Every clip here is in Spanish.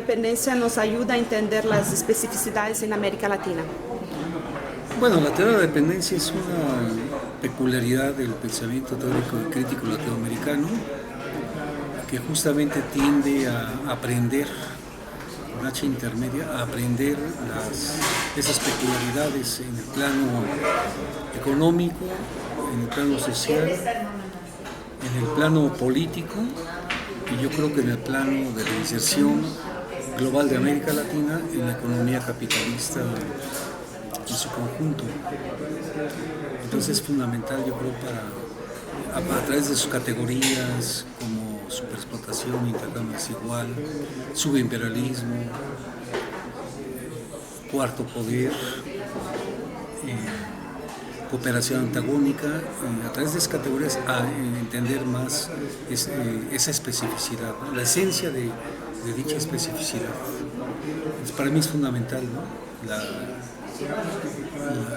dependencia nos ayuda a entender las especificidades en América Latina? Bueno, la teoría de la dependencia es una peculiaridad del pensamiento teórico y crítico latinoamericano que justamente tiende a aprender, con H intermedia, a aprender esas peculiaridades en el plano económico, en el plano social, en el plano político y yo creo que en el plano de la inserción global de América Latina en la economía capitalista en su conjunto. Entonces es fundamental, yo creo, a través de sus categorías como superexplotación, intercambio desigual, subimperialismo, cuarto poder, cooperación antagónica, a través de esas categorías a entender más esa especificidad, ¿no? La esencia de dicha especificidad. Entonces, para mí es fundamental, ¿no?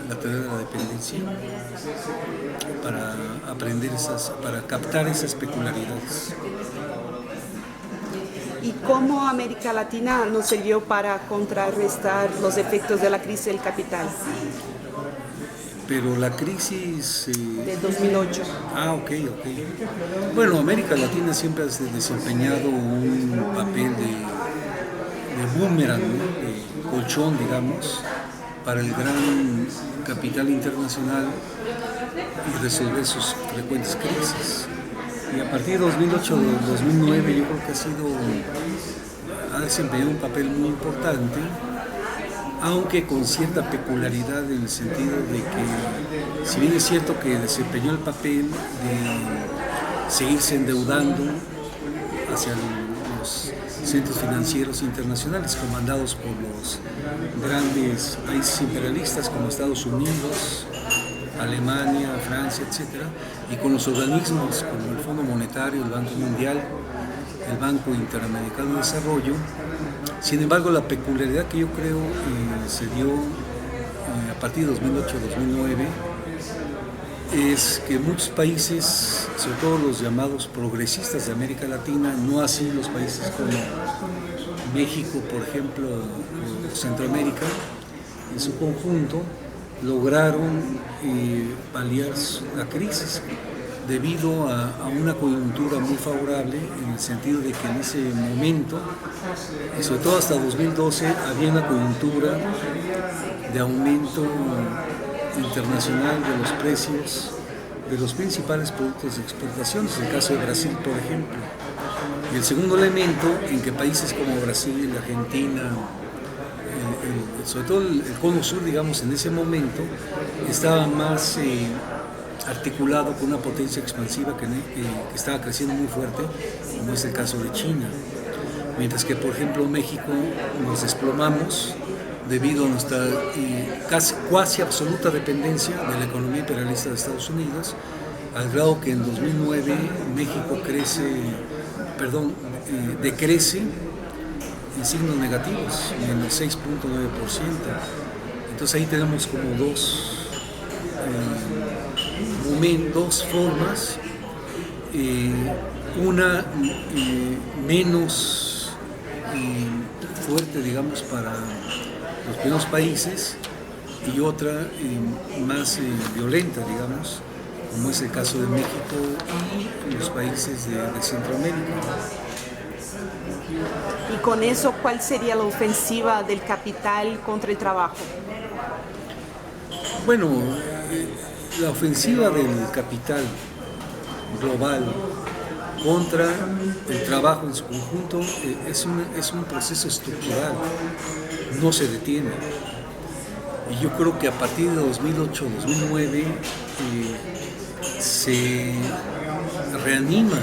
la teoría de la dependencia para aprender para captar esas peculiaridades. ¿Y cómo América Latina nos sirvió para contrarrestar los efectos de la crisis del capital? Pero la crisis... de 2008. Ok. Bueno, América Latina siempre ha desempeñado un papel de boomerang, ¿no? De colchón, digamos, para el gran capital internacional y resolver sus frecuentes crisis. Y a partir de 2008-2009 yo creo que ha desempeñado un papel muy importante, aunque con cierta peculiaridad en el sentido de que, si bien es cierto que desempeñó el papel de seguirse endeudando hacia los centros financieros internacionales comandados por los grandes países imperialistas como Estados Unidos, Alemania, Francia, etc., y con los organismos como el Fondo Monetario, el Banco Mundial, el Banco Interamericano de Desarrollo. Sin embargo, la peculiaridad que yo creo se dio a partir de 2008-2009 es que muchos países, sobre todo los llamados progresistas de América Latina, no así los países como México, por ejemplo, o Centroamérica, en su conjunto, lograron paliar la crisis debido a una coyuntura muy favorable, en el sentido de que en ese momento, y sobre todo hasta 2012, había una coyuntura de aumento internacional de los precios de los principales productos de exportación, es el caso de Brasil, por ejemplo. Y el segundo elemento, en que países como Brasil, Argentina, sobre todo el cono sur, digamos, en ese momento, estaba más articulado con una potencia expansiva que estaba creciendo muy fuerte, como es el caso de China. Mientras que, por ejemplo, México nos desplomamos debido a nuestra cuasi absoluta dependencia de la economía imperialista de Estados Unidos, al grado que en 2009 México decrece en signos negativos, en el 6.9%. Entonces ahí tenemos como dos formas, una menos fuerte, digamos, para los primeros países y otra más violenta, digamos, como es el caso de México y los países de Centroamérica. Y con eso, ¿cuál sería la ofensiva del capital contra el trabajo? Bueno, la ofensiva del capital global contra el trabajo en su conjunto es un proceso estructural, no se detiene. Y yo creo que a partir de 2008-2009 se reanima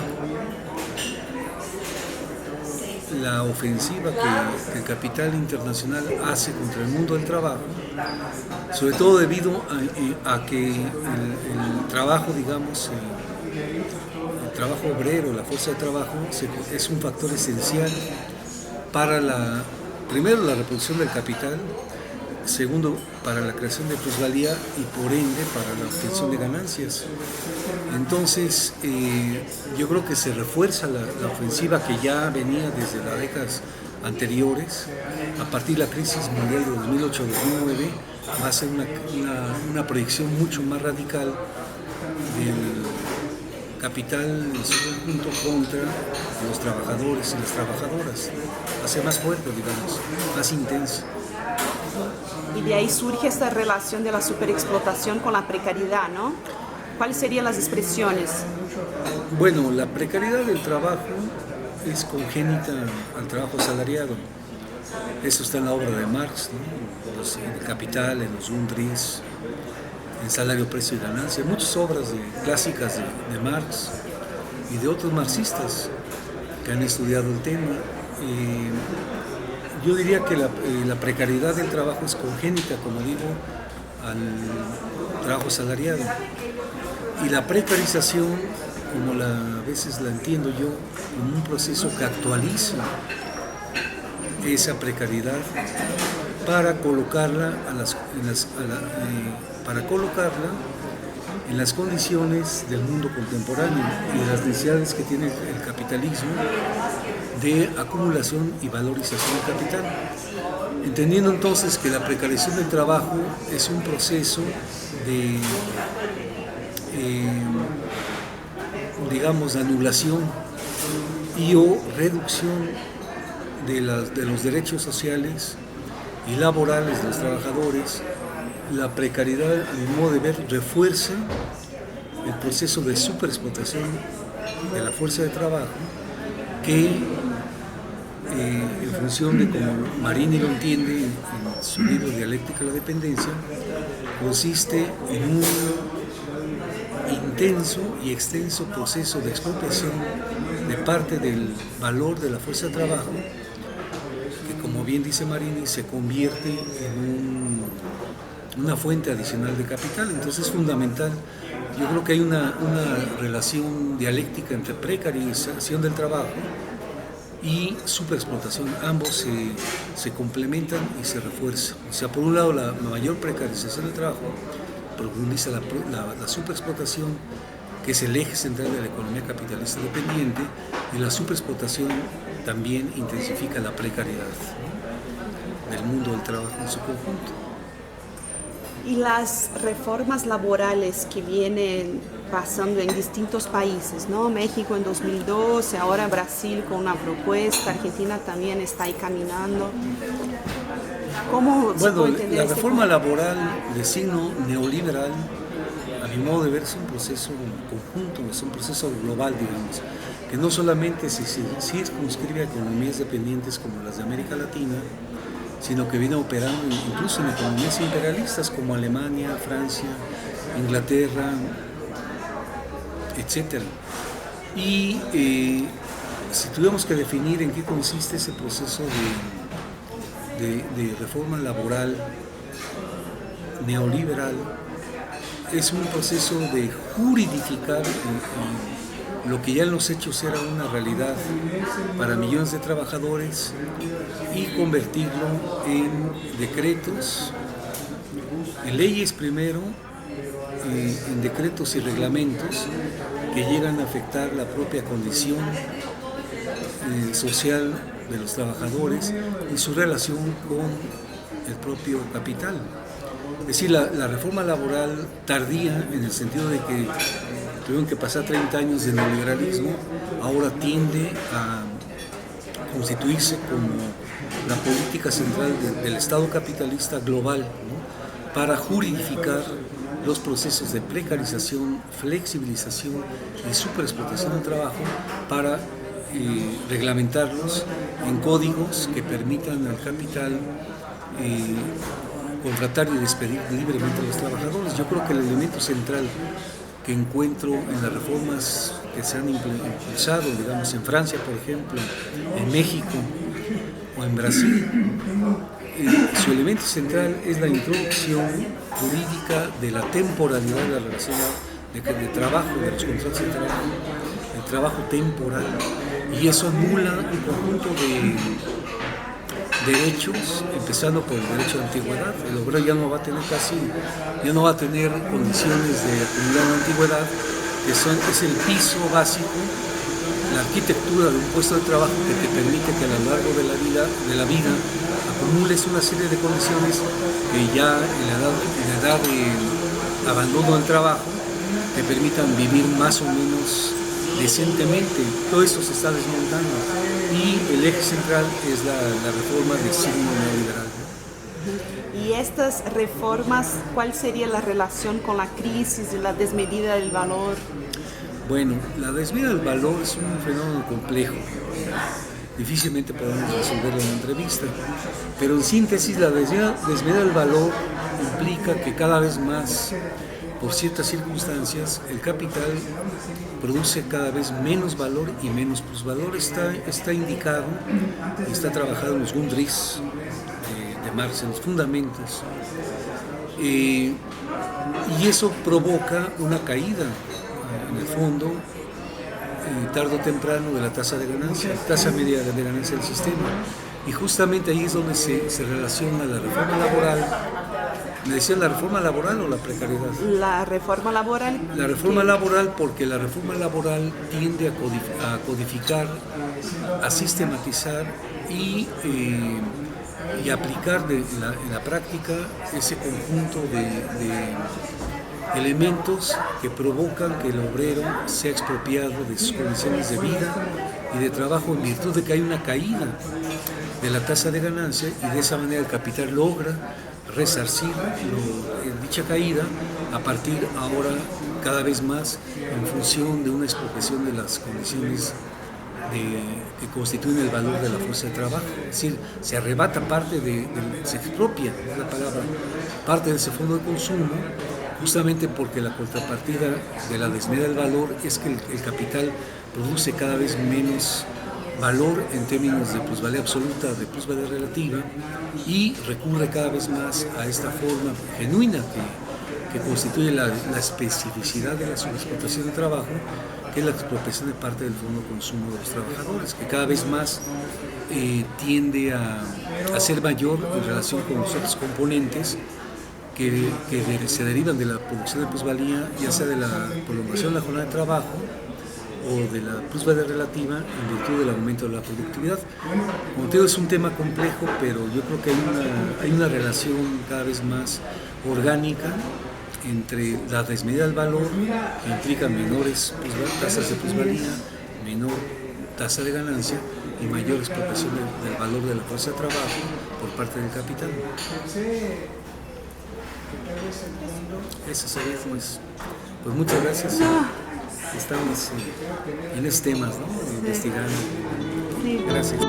la ofensiva que el capital internacional hace contra el mundo del trabajo, sobre todo debido a que el trabajo, digamos, el trabajo obrero, la fuerza de trabajo, es un factor esencial para primero la reproducción del capital, segundo para la creación de plusvalía y por ende para la obtención de ganancias. Entonces yo creo que se refuerza la ofensiva que ya venía desde las décadas anteriores. A partir de la crisis mundial de 2008-2009 va a ser una proyección mucho más radical del capital en su conjunto contra los trabajadores y las trabajadoras. Va a ser más fuerte, digamos, más intenso. Y de ahí surge esta relación de la superexplotación con la precariedad, ¿no? ¿Cuáles serían las expresiones? Bueno, la precariedad del trabajo es congénita al trabajo asalariado. Eso está en la obra de Marx, ¿no? En el Capital, en los Grundrisse, en Salario, Precio y Ganancia, muchas obras clásicas de Marx y de otros marxistas que han estudiado el tema. Yo diría que la precariedad del trabajo es congénita, como digo, al trabajo asalariado. Y la precarización, como a veces la entiendo yo, como un proceso que actualiza esa precariedad para colocarla en las condiciones del mundo contemporáneo y de las necesidades que tiene el capitalismo de acumulación y valorización del capital. Entendiendo entonces que la precarización del trabajo es un proceso de digamos, de anulación y o reducción de los derechos sociales y laborales de los trabajadores, la precariedad, a mi modo de ver, refuerza el proceso de superexplotación de la fuerza de trabajo que, en función de como Marini lo entiende en su libro Dialéctica de la Dependencia, consiste en un intenso y extenso proceso de expropiación de parte del valor de la fuerza de trabajo, que, como bien dice Marini, se convierte en una fuente adicional de capital. Entonces es fundamental. Yo creo que hay una relación dialéctica entre precarización del trabajo y superexplotación. Ambos se complementan y se refuerzan. O sea, por un lado, la mayor precarización del trabajo profundiza la superexplotación, que es el eje central de la economía capitalista dependiente, y la superexplotación también intensifica la precariedad, ¿no?, del mundo del trabajo en su conjunto. Y las reformas laborales que vienen pasando en distintos países, ¿no? México en 2012, ahora Brasil con una propuesta, Argentina también está ahí caminando. ¿Cómo se puede entender la reforma laboral de signo neoliberal, a mi modo de ver, es un proceso conjunto, es un proceso global, digamos, que no solamente se circunscribe a economías dependientes como las de América Latina, sino que viene operando incluso en economías imperialistas como Alemania, Francia, Inglaterra, etc. Y si tuviéramos que definir en qué consiste ese proceso de reforma laboral neoliberal, es un proceso de juridificar lo que ya en los hechos era una realidad para millones de trabajadores y convertirlo en decretos, en leyes primero, en decretos y reglamentos que llegan a afectar la propia condición social de los trabajadores y su relación con el propio capital. Es decir, la reforma laboral tardía, en el sentido de que tuvieron que pasar 30 años de neoliberalismo, ahora tiende a constituirse como la política central del Estado capitalista global, ¿no?, para juridificar los procesos de precarización, flexibilización y superexplotación del trabajo, para reglamentarlos en códigos que permitan al capital contratar y despedir libremente a los trabajadores. Yo creo que el elemento central que encuentro en las reformas que se han impulsado, digamos, en Francia, por ejemplo, en México o en Brasil, su elemento central es la introducción jurídica de la temporalidad de la relación de trabajo, de los contratos de trabajo, el trabajo temporal, y eso anula un conjunto de derechos, empezando por el derecho de antigüedad. El obrero ya no va a tener condiciones de acumular una antigüedad, que es el piso básico, la arquitectura de un puesto de trabajo que te permite que a lo largo de la vida acumules una serie de condiciones que ya en la edad de abandono del trabajo te permitan vivir más o menos decentemente. Todo esto se está desmontando y el eje central es la reforma del signo neoliberal. Y estas reformas, ¿cuál sería la relación con la crisis y la desmedida del valor? Bueno, la desmedida del valor es un fenómeno complejo. Difícilmente podemos resolverlo en una entrevista, pero en síntesis la desmedida del valor implica que cada vez más, por ciertas circunstancias, el capital produce cada vez menos valor y menos plusvalor. Está indicado, está trabajado en los Grundrisse de Marx, en los fundamentos, y eso provoca una caída, en el fondo, tarde o temprano, de la tasa de ganancia, tasa media de ganancia del sistema. Y justamente ahí es donde se relaciona la reforma laboral. ¿Me decían la reforma laboral o la precariedad? La reforma laboral. La reforma laboral, porque la reforma laboral tiende a codificar, a sistematizar y aplicar en la práctica ese conjunto de elementos que provocan que el obrero sea expropiado de sus condiciones de vida y de trabajo en virtud de que hay una caída de la tasa de ganancia, y de esa manera el capital logra resarcir dicha caída a partir ahora cada vez más en función de una expropiación de las condiciones que constituyen el valor de la fuerza de trabajo. Es decir, se arrebata se expropia, es la palabra, parte de ese fondo de consumo, justamente porque la contrapartida de la desmedida del valor es que el capital produce cada vez menos valor en términos de plusvalía absoluta, de plusvalía relativa, y recurre cada vez más a esta forma genuina que constituye la especificidad de la sobreexplotación de trabajo, que es la expropiación de parte del fondo de consumo de los trabajadores, que cada vez más tiende a ser mayor en relación con los otros componentes que se derivan de la producción de plusvalía, ya sea de la prolongación de la jornada de trabajo o de la plusvalía relativa en virtud del aumento de la productividad. Como te digo, es un tema complejo, pero yo creo que hay una relación cada vez más orgánica entre la desmedida del valor, que implica menores tasas de plusvalía, menor tasa de ganancia y mayor expropiación del valor de la fuerza de trabajo por parte del capital. Eso sería, pues muchas gracias. Estamos en estos temas, ¿no? Investigando. Sí. Gracias.